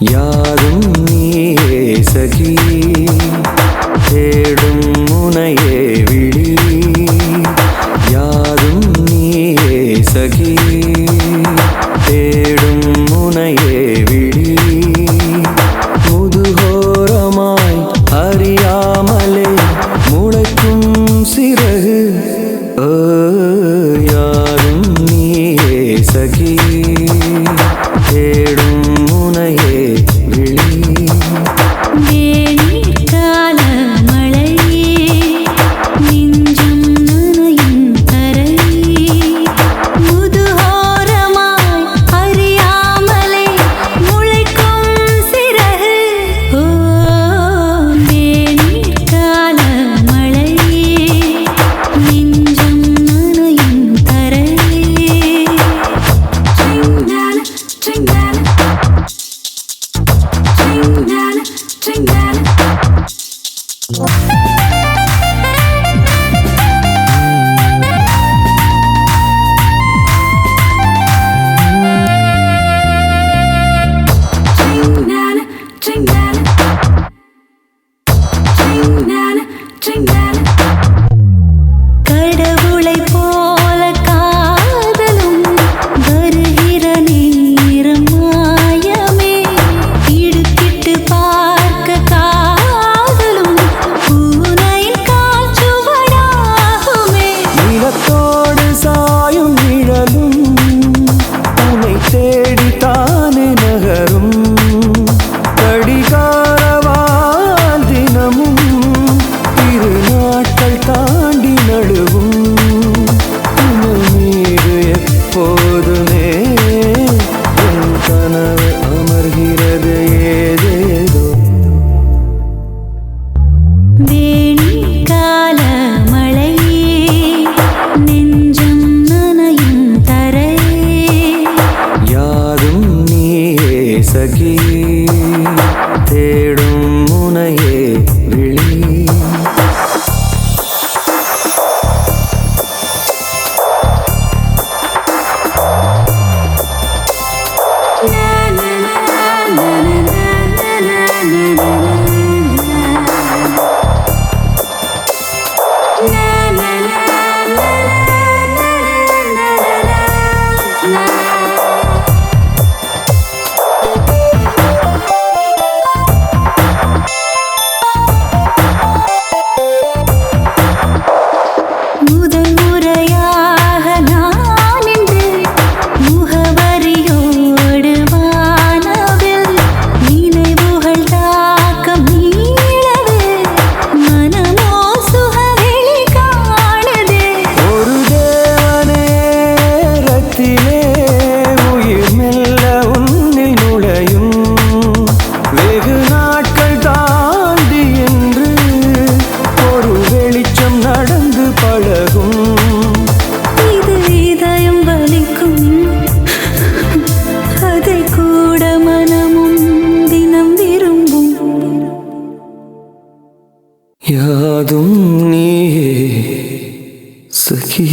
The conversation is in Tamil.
யாரும் நீயே சகி தேடும் முனையே விழி யாரும் நீயே சகி தேடும் முனையே விழி முதுகோரமாய் அறியாமலே முளைக்கும் சிறகு யாரும் நீயே சகி தேடும் முனையே கடவுளை போல காதலும் வருகிற நேரம் மாயமே இடுக்கிட்டு பார்க்க காதலும் பூனையின் காற்றுவடாகுமே நிலத்தோடு சாயும் நிழலும் உன்னை தேடித்தானே நகரும் கடிகாரவால் தினமும் இரு நாட்கள் தாண்டி நழுவும் உன் மீது எப்போதுமே என் கனவு அமர்கிறது ஏதேதோ வேணிக்கால மழையே நெஞ்சம் நனையும் தரையே யாரும் நீயே சகி தேடும் முனையே விழி முதல் முறையாக நான் இன்று முகவரியோடு வானவில் நினைவுகள் தாக்கம் நீளவே மனமோ சுகவெளி காணுதே ஒரு தேவநேரத்திலே உயிர் மெல்ல உன்னில் நுழையும் வெகு நாட்கள் தாண்டி என்று ஒரு வெளிச்சம் நடந்து பழகும் இது இதயம் வலிக்கும் அதை கூட மனமும் தினம் விரும்பும் யாதும் நீயே சகி